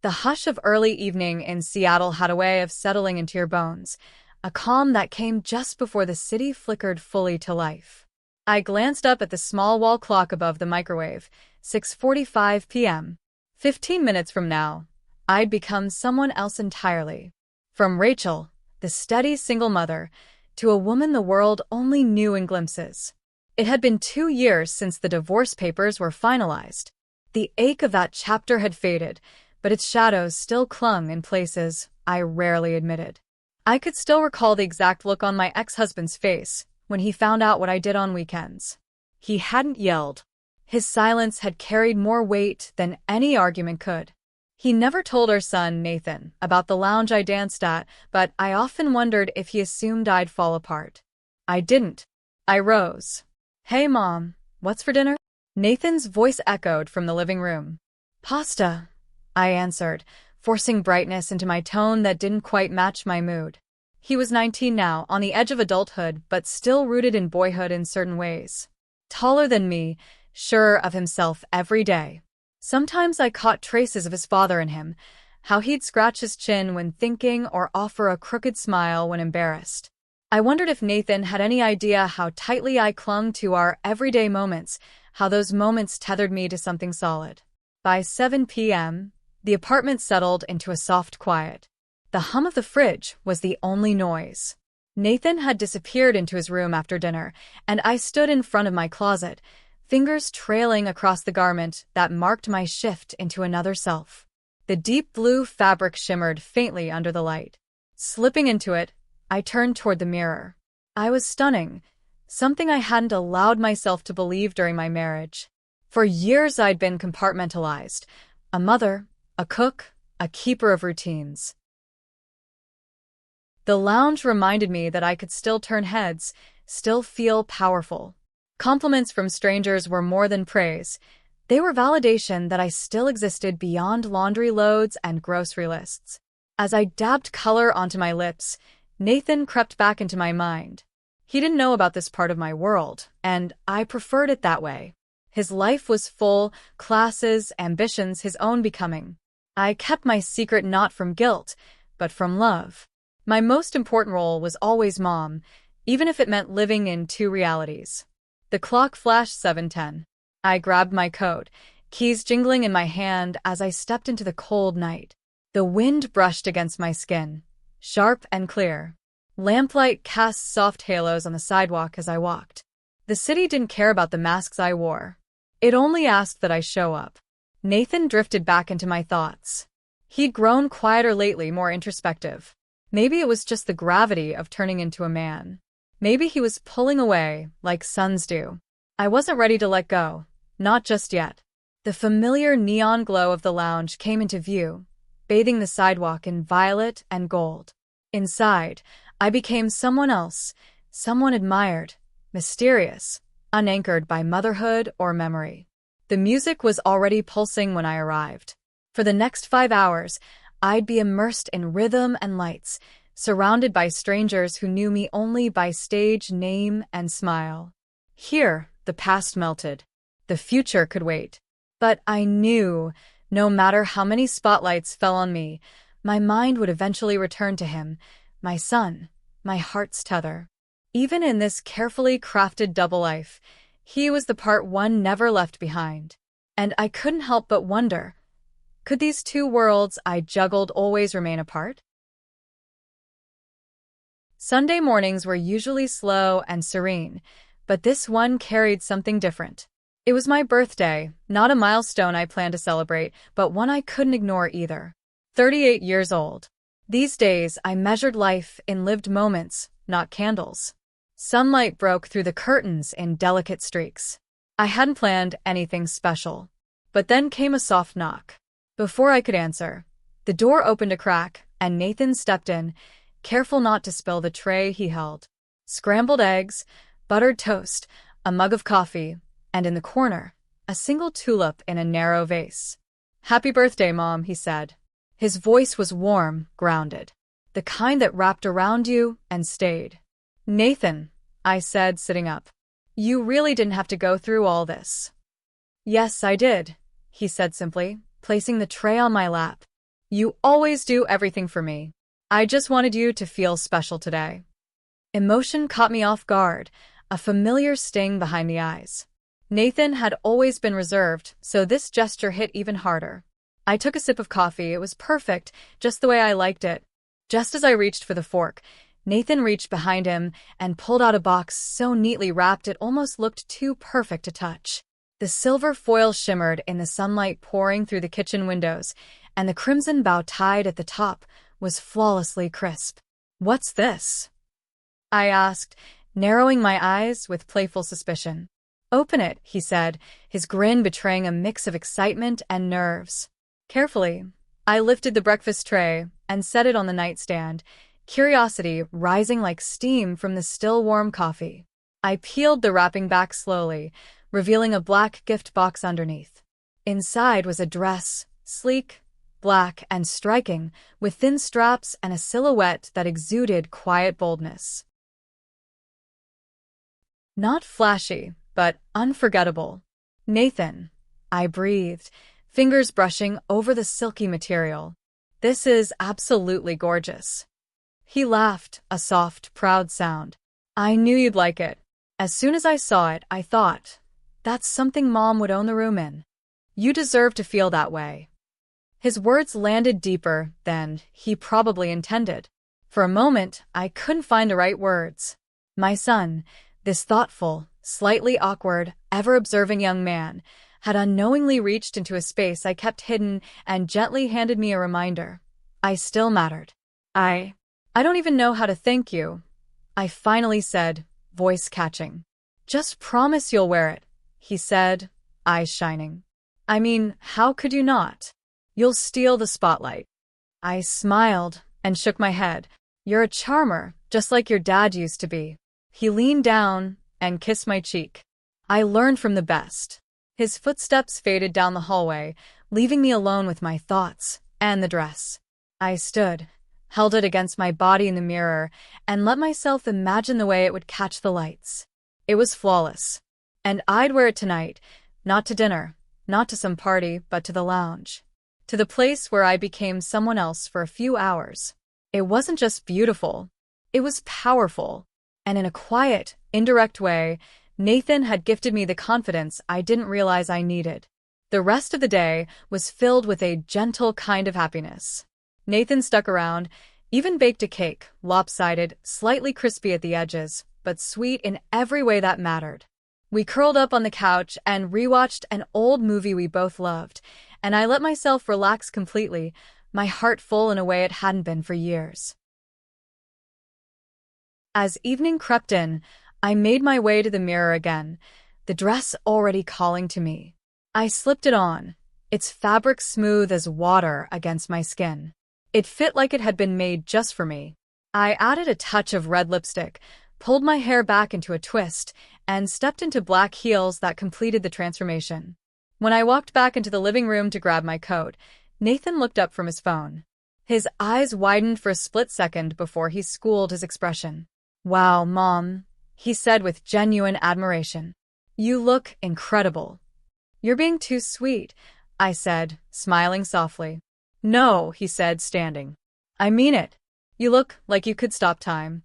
The hush of early evening in Seattle had a way of settling into your bones, a calm that came just before the city flickered fully to life. I glanced up at the small wall clock above the microwave, 6:45 p.m. 15 minutes from now, I'd become someone else entirely. From Rachel, the steady single mother, to a woman the world only knew in glimpses. It had been 2 years since the divorce papers were finalized. The ache of that chapter had faded, but its shadows still clung in places I rarely admitted. I could still recall the exact look on my ex-husband's face when he found out what I did on weekends. He hadn't yelled. His silence had carried more weight than any argument could. He never told our son, Nathan, about the lounge I danced at, but I often wondered if he assumed I'd fall apart. I didn't. I rose. "Hey, Mom, what's for dinner?" Nathan's voice echoed from the living room. "Pasta," I answered, forcing brightness into my tone that didn't quite match my mood. He was 19 now, on the edge of adulthood, but still rooted in boyhood in certain ways. Taller than me, sure of himself every day. Sometimes I caught traces of his father in him, how he'd scratch his chin when thinking or offer a crooked smile when embarrassed. I wondered if Nathan had any idea how tightly I clung to our everyday moments, how those moments tethered me to something solid. By 7 p.m., the apartment settled into a soft quiet. The hum of the fridge was the only noise. Nathan had disappeared into his room after dinner, and I stood in front of my closet, fingers trailing across the garment that marked my shift into another self. The deep blue fabric shimmered faintly under the light. Slipping into it, I turned toward the mirror. I was stunning, something I hadn't allowed myself to believe during my marriage. For years I'd been compartmentalized, a mother, a cook, a keeper of routines. The lounge reminded me that I could still turn heads, still feel powerful. Compliments from strangers were more than praise. They were validation that I still existed beyond laundry loads and grocery lists. As I dabbed color onto my lips, Nathan crept back into my mind. He didn't know about this part of my world, and I preferred it that way. His life was full, classes, ambitions, his own becoming. I kept my secret not from guilt, but from love. My most important role was always mom, even if it meant living in two realities. The clock flashed 7:10. I grabbed my coat, keys jingling in my hand as I stepped into the cold night. The wind brushed against my skin, sharp and clear. Lamplight cast soft halos on the sidewalk as I walked. The city didn't care about the masks I wore. It only asked that I show up. Nathan drifted back into my thoughts. He'd grown quieter lately, more introspective. Maybe it was just the gravity of turning into a man. Maybe he was pulling away, like sons do. I wasn't ready to let go, not just yet. The familiar neon glow of the lounge came into view, bathing the sidewalk in violet and gold. Inside, I became someone else, someone admired, mysterious, unanchored by motherhood or memory. The music was already pulsing when I arrived. For the next 5 hours, I'd be immersed in rhythm and lights, surrounded by strangers who knew me only by stage name and smile. Here, the past melted. The future could wait. But I knew, no matter how many spotlights fell on me, my mind would eventually return to him, my son, my heart's tether. Even in this carefully crafted double life, he was the part one never left behind. And I couldn't help but wonder, could these two worlds I juggled always remain apart? Sunday mornings were usually slow and serene, but this one carried something different. It was my birthday, not a milestone I planned to celebrate, but one I couldn't ignore either. 38 years old. These days, I measured life in lived moments, not candles. Sunlight broke through the curtains in delicate streaks. I hadn't planned anything special. But then came a soft knock. Before I could answer, the door opened a crack, and Nathan stepped in, careful not to spill the tray he held. Scrambled eggs, buttered toast, a mug of coffee, and in the corner, a single tulip in a narrow vase. "Happy birthday, Mom," he said. His voice was warm, grounded. The kind that wrapped around you and stayed. "Nathan," I said, sitting up. "You really didn't have to go through all this." "Yes, I did," he said simply, placing the tray on my lap. You always do everything for me. I just wanted you to feel special today. Emotion caught me off guard, a familiar sting behind the eyes. Nathan had always been reserved, so this gesture hit even harder. I took a sip of coffee. It was perfect, just the way I liked it. Just as I reached for the fork, Nathan reached behind him and pulled out a box so neatly wrapped it almost looked too perfect to touch. The silver foil shimmered in the sunlight pouring through the kitchen windows, and the crimson bow tied at the top was flawlessly crisp. "What's this?" I asked, narrowing my eyes with playful suspicion. "Open it," he said, his grin betraying a mix of excitement and nerves. Carefully, I lifted the breakfast tray and set it on the nightstand, curiosity rising like steam from the still warm coffee. I peeled the wrapping back slowly, revealing a black gift box underneath. Inside was a dress, sleek, black, and striking, with thin straps and a silhouette that exuded quiet boldness. Not flashy, but unforgettable. "Nathan," I breathed, fingers brushing over the silky material. "This is absolutely gorgeous." He laughed, a soft, proud sound. "I knew you'd like it. As soon as I saw it, I thought, that's something Mom would own the room in. You deserve to feel that way." His words landed deeper than he probably intended. For a moment, I couldn't find the right words. My son, this thoughtful, slightly awkward, ever-observing young man, had unknowingly reached into a space I kept hidden and gently handed me a reminder. I still mattered. I don't even know how to thank you," I finally said, voice catching. "Just promise you'll wear it," he said, eyes shining. "I mean, how could you not? You'll steal the spotlight." I smiled and shook my head. "You're a charmer, just like your dad used to be." He leaned down and kissed my cheek. "I learned from the best." His footsteps faded down the hallway, leaving me alone with my thoughts and the dress. I stood, held it against my body in the mirror, and let myself imagine the way it would catch the lights. It was flawless. And I'd wear it tonight, not to dinner, not to some party, but to the lounge. To the place where I became someone else for a few hours. It wasn't just beautiful. It was powerful. And in a quiet, indirect way, Nathan had gifted me the confidence I didn't realize I needed. The rest of the day was filled with a gentle kind of happiness. Nathan stuck around, even baked a cake, lopsided, slightly crispy at the edges, but sweet in every way that mattered. We curled up on the couch and rewatched an old movie we both loved, and I let myself relax completely, my heart full in a way it hadn't been for years. As evening crept in, I made my way to the mirror again, the dress already calling to me. I slipped it on, its fabric smooth as water against my skin. It fit like it had been made just for me. I added a touch of red lipstick, pulled my hair back into a twist, and stepped into black heels that completed the transformation. When I walked back into the living room to grab my coat, Nathan looked up from his phone. His eyes widened for a split second before he schooled his expression. "Wow, Mom," he said with genuine admiration. "You look incredible." "You're being too sweet," I said, smiling softly. "No," he said, standing. "I mean it. You look like you could stop time."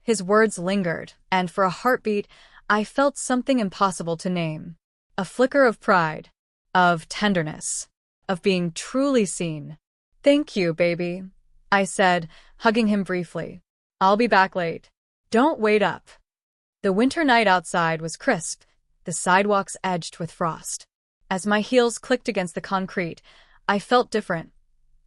His words lingered, and for a heartbeat, I felt something impossible to name. A flicker of pride, of tenderness, of being truly seen. "Thank you, baby," I said, hugging him briefly. "I'll be back late. Don't wait up." The winter night outside was crisp, the sidewalks edged with frost. As my heels clicked against the concrete, I felt different,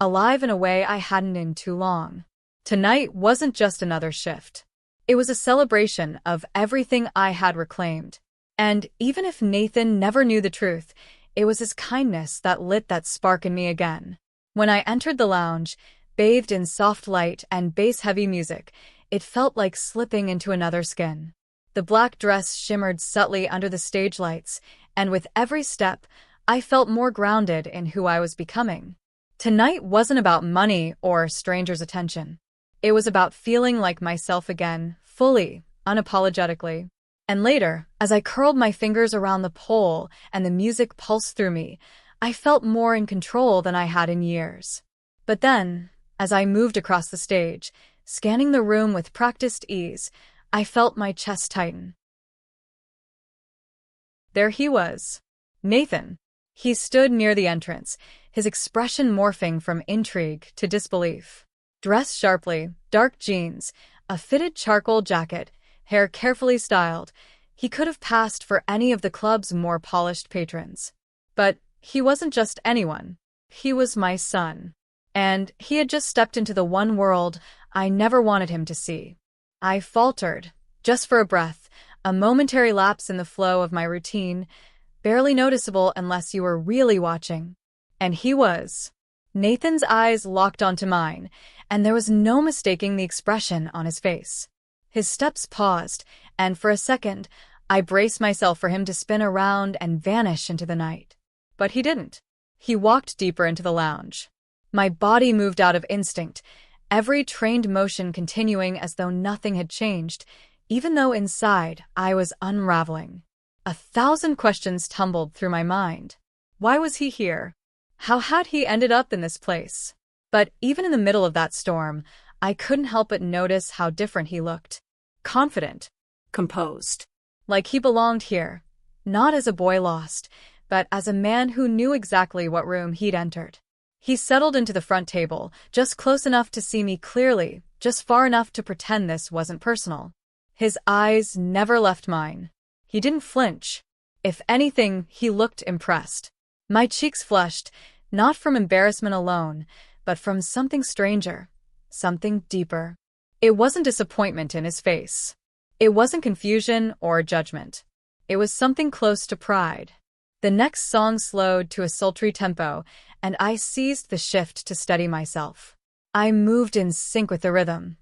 alive in a way I hadn't in too long. Tonight wasn't just another shift. It was a celebration of everything I had reclaimed. And even if Nathan never knew the truth, it was his kindness that lit that spark in me again. When I entered the lounge, bathed in soft light and bass-heavy music, it felt like slipping into another skin. The black dress shimmered subtly under the stage lights, and with every step, I felt more grounded in who I was becoming. Tonight wasn't about money or strangers' attention. It was about feeling like myself again, fully, unapologetically. And later, as I curled my fingers around the pole and the music pulsed through me, I felt more in control than I had in years. But then, as I moved across the stage, scanning the room with practiced ease, I felt my chest tighten. There he was. Nathan. He stood near the entrance, his expression morphing from intrigue to disbelief. Dressed sharply, dark jeans, a fitted charcoal jacket, hair carefully styled, he could have passed for any of the club's more polished patrons. But he wasn't just anyone. He was my son. And he had just stepped into the one world I never wanted him to see. I faltered, just for a breath, a momentary lapse in the flow of my routine, barely noticeable unless you were really watching. And he was. Nathan's eyes locked onto mine, and there was no mistaking the expression on his face. His steps paused, and for a second, I braced myself for him to spin around and vanish into the night. But he didn't. He walked deeper into the lounge. My body moved out of instinct, every trained motion continuing as though nothing had changed, even though inside I was unraveling. 1,000 questions tumbled through my mind. Why was he here? How had he ended up in this place? But even in the middle of that storm, I couldn't help but notice how different he looked. Confident. Composed. Like he belonged here. Not as a boy lost, but as a man who knew exactly what room he'd entered. He settled into the front table, just close enough to see me clearly, just far enough to pretend this wasn't personal. His eyes never left mine. He didn't flinch. If anything, he looked impressed. My cheeks flushed, not from embarrassment alone, but from something stranger, something deeper. It wasn't disappointment in his face. It wasn't confusion or judgment. It was something close to pride. The next song slowed to a sultry tempo, and I seized the shift to steady myself. I moved in sync with the rhythm,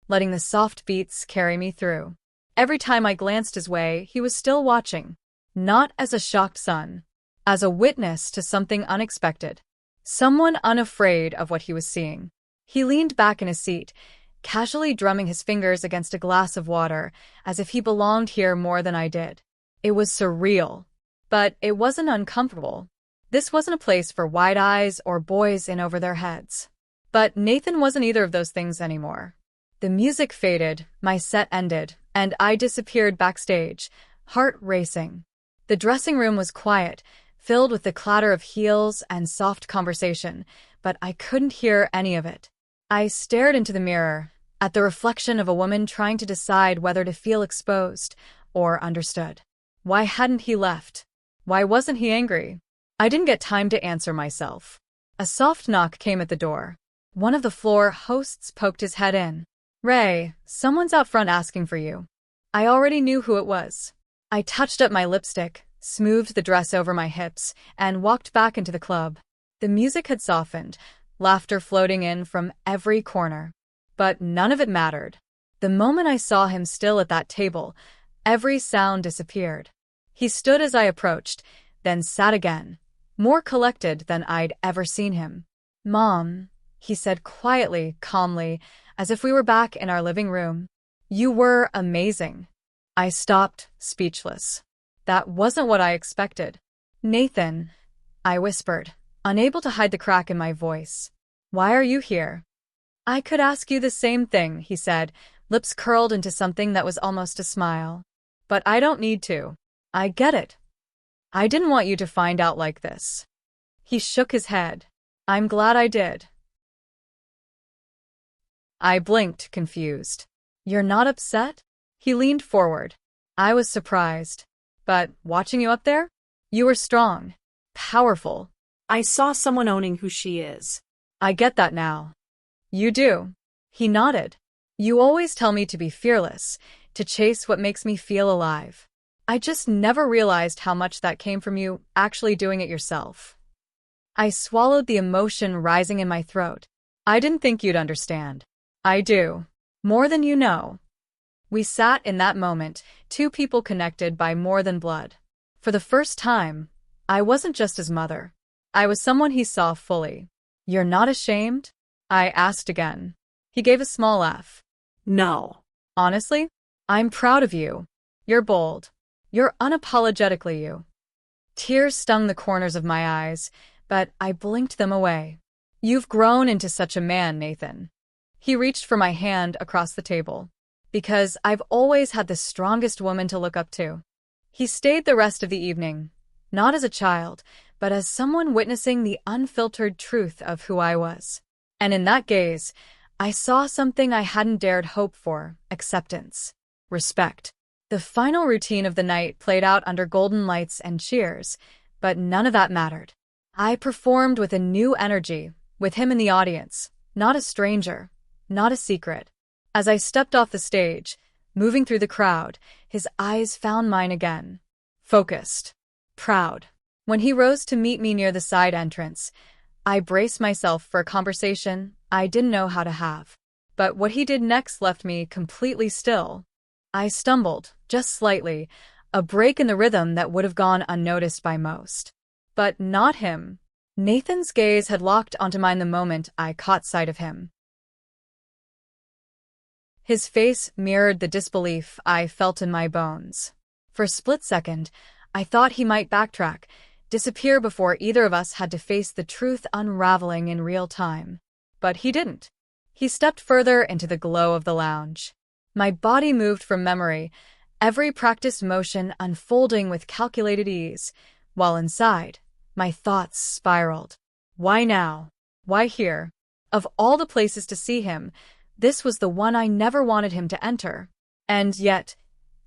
letting the soft beats carry me through. Every time I glanced his way, he was still watching, not as a shocked son, as a witness to something unexpected, someone unafraid of what he was seeing. He leaned back in his seat, casually drumming his fingers against a glass of water, as if he belonged here more than I did. It was surreal, but it wasn't uncomfortable. This wasn't a place for wide eyes or boys in over their heads. But Nathan wasn't either of those things anymore. The music faded, my set ended, and I disappeared backstage, heart racing. The dressing room was quiet, filled with the clatter of heels and soft conversation, but I couldn't hear any of it. I stared into the mirror, at the reflection of a woman trying to decide whether to feel exposed or understood. Why hadn't he left? Why wasn't he angry? I didn't get time to answer myself. A soft knock came at the door. One of the floor hosts poked his head in. "Ray, someone's out front asking for you." I already knew who it was. I touched up my lipstick, smoothed the dress over my hips, and walked back into the club. The music had softened, laughter floating in from every corner. But none of it mattered. The moment I saw him still at that table, every sound disappeared. He stood as I approached, then sat again, more collected than I'd ever seen him. "Mom," he said quietly, calmly, as if we were back in our living room. "You were amazing." I stopped, speechless. That wasn't what I expected. "Nathan," I whispered, unable to hide the crack in my voice. "Why are you here?" "I could ask you the same thing," he said, lips curled into something that was almost a smile. "But I don't need to. I get it. I didn't want you to find out like this." He shook his head. "I'm glad I did." I blinked, confused. "You're not upset?" He leaned forward. I was surprised. "But watching you up there? You were strong. Powerful." "I saw someone owning who she is." "I get that now." "You do?" He nodded. "You always tell me to be fearless, to chase what makes me feel alive. I just never realized how much that came from you actually doing it yourself." I swallowed the emotion rising in my throat. "I didn't think you'd understand." "I do. More than you know." We sat in that moment, two people connected by more than blood. For the first time, I wasn't just his mother. I was someone he saw fully. "You're not ashamed?" I asked again. He gave a small laugh. "No." "Honestly, I'm proud of you. You're bold. You're unapologetically you." Tears stung the corners of my eyes, but I blinked them away. "You've grown into such a man, Nathan." He reached for my hand across the table. "Because I've always had the strongest woman to look up to." He stayed the rest of the evening, not as a child, but as someone witnessing the unfiltered truth of who I was. And in that gaze, I saw something I hadn't dared hope for: acceptance, respect. The final routine of the night played out under golden lights and cheers, but none of that mattered. I performed with a new energy, with him in the audience, not a stranger, not a secret. As I stepped off the stage, moving through the crowd, his eyes found mine again. Focused. Proud. When he rose to meet me near the side entrance, I braced myself for a conversation I didn't know how to have. But what he did next left me completely still. I stumbled, just slightly, a break in the rhythm that would have gone unnoticed by most. But not him. Nathan's gaze had locked onto mine the moment I caught sight of him. His face mirrored the disbelief I felt in my bones. For a split second, I thought he might backtrack, disappear before either of us had to face the truth unraveling in real time. But he didn't. He stepped further into the glow of the lounge. My body moved from memory, every practiced motion unfolding with calculated ease, while inside, my thoughts spiraled. Why now? Why here? Of all the places to see him, this was the one I never wanted him to enter. And yet,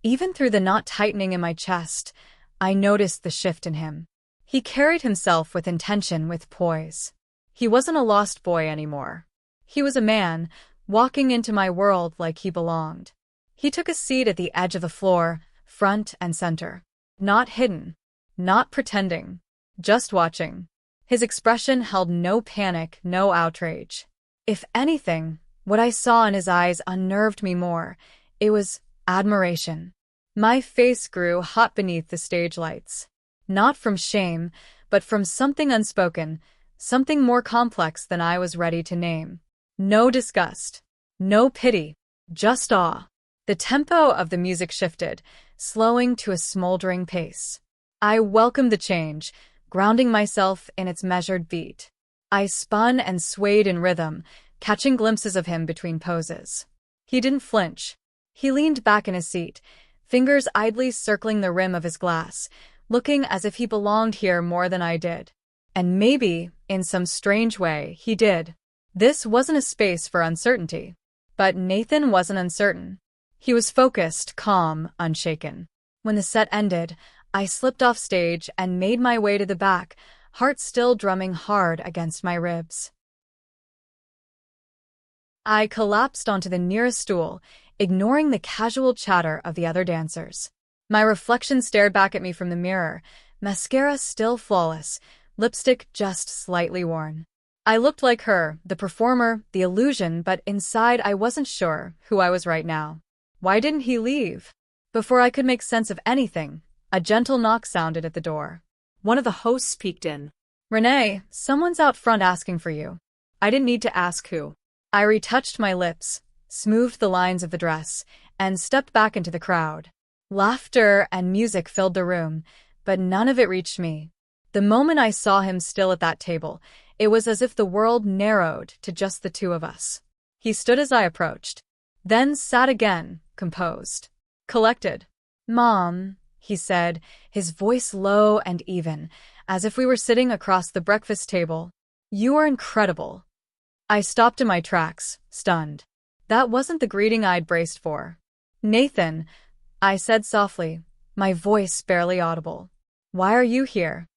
even through the knot tightening in my chest, I noticed the shift in him. He carried himself with intention, with poise. He wasn't a lost boy anymore. He was a man, walking into my world like he belonged. He took a seat at the edge of the floor, front and center. Not hidden. Not pretending. Just watching. His expression held no panic, no outrage. If anything, what I saw in his eyes unnerved me more. It was admiration. My face grew hot beneath the stage lights. Not from shame, but from something unspoken, something more complex than I was ready to name. No disgust. No pity. Just awe. The tempo of the music shifted, slowing to a smoldering pace. I welcomed the change, grounding myself in its measured beat. I spun and swayed in rhythm, catching glimpses of him between poses. He didn't flinch. He leaned back in his seat, fingers idly circling the rim of his glass, looking as if he belonged here more than I did. And maybe, in some strange way, he did. This wasn't a space for uncertainty. But Nathan wasn't uncertain. He was focused, calm, unshaken. When the set ended, I slipped off stage and made my way to the back, heart still drumming hard against my ribs. I collapsed onto the nearest stool, ignoring the casual chatter of the other dancers. My reflection stared back at me from the mirror, mascara still flawless, lipstick just slightly worn. I looked like her, the performer, the illusion, but inside I wasn't sure who I was right now. Why didn't he leave? Before I could make sense of anything, a gentle knock sounded at the door. One of the hosts peeked in. "Renee, someone's out front asking for you." I didn't need to ask who. I retouched my lips, smoothed the lines of the dress, and stepped back into the crowd. Laughter and music filled the room, but none of it reached me. The moment I saw him still at that table, it was as if the world narrowed to just the two of us. He stood as I approached, then sat again, composed, collected. "Mom," he said, his voice low and even, as if we were sitting across the breakfast table. "You are incredible." I stopped in my tracks, stunned. That wasn't the greeting I'd braced for. "Nathan," I said softly, my voice barely audible. "Why are you here?"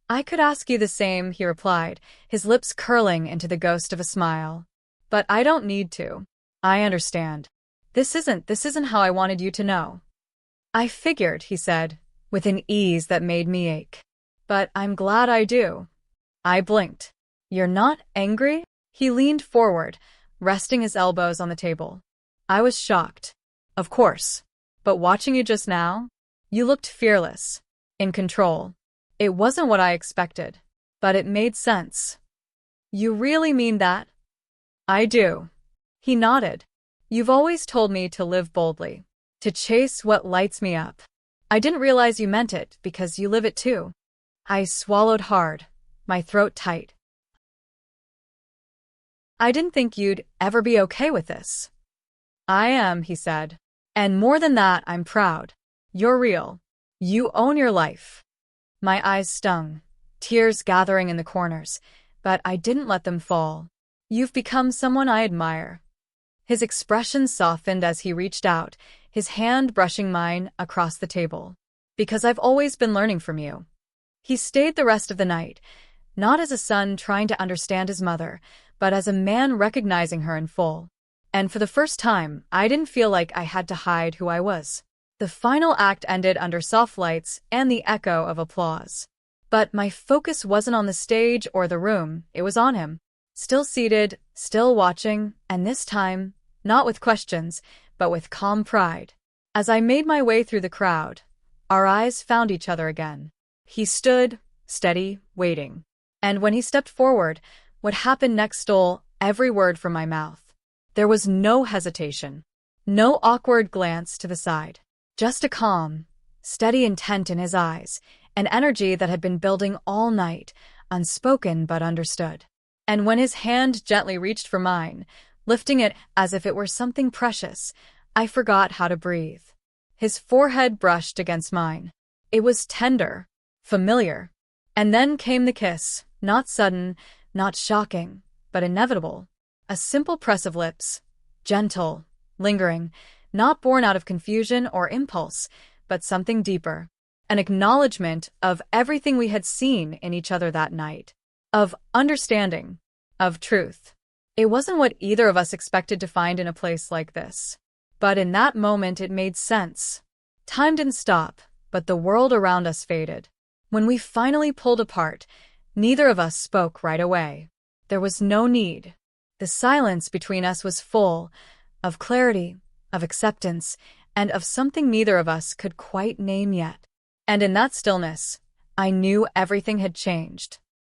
"I could ask you the same," he replied, his lips curling into the ghost of a smile. "But I don't need to. I understand. This isn't how I wanted you to know." "I figured," he said, with an ease that made me ache. "But I'm glad I do." I blinked. "You're not angry?" He leaned forward, resting his elbows on the table. I was shocked. "Of course. But watching you just now, you looked fearless, in control. It wasn't what I expected, but it made sense." "You really mean that?" "I do." He nodded. "You've always told me to live boldly, to chase what lights me up. I didn't realize you meant it because you live it too." I swallowed hard. my throat tight. "I didn't think you'd ever be okay with this." "I am," he said. "And more than that, I'm proud. You're real. You own your life." My eyes stung, tears gathering in the corners, but I didn't let them fall. "You've become someone I admire." His expression softened as he reached out, his hand brushing mine across the table. "Because I've always been learning from you." He stayed the rest of the night, not as a son trying to understand his mother, but as a man recognizing her in full. And for the first time, I didn't feel like I had to hide who I was. The final act ended under soft lights and the echo of applause. But my focus wasn't on the stage or the room, it was on him. Still seated, still watching, and this time, not with questions, but with calm pride. As I made my way through the crowd, our eyes found each other again. He stood, steady, waiting. And when he stepped forward, what happened next stole every word from my mouth. There was no hesitation, no awkward glance to the side. Just a calm, steady intent in his eyes, an energy that had been building all night, unspoken but understood. And when his hand gently reached for mine, lifting it as if it were something precious, I forgot how to breathe. His forehead brushed against mine. It was tender, familiar. And then came the kiss, not sudden, not shocking, but inevitable. A simple press of lips, gentle, lingering, not born out of confusion or impulse, but something deeper. An acknowledgement of everything we had seen in each other that night. Of understanding. Of truth. It wasn't what either of us expected to find in a place like this. But in that moment it made sense. Time didn't stop, but the world around us faded. When we finally pulled apart, neither of us spoke right away. There was no need. The silence between us was full of clarity, of acceptance, and of something neither of us could quite name yet. And in that stillness, I knew everything had changed.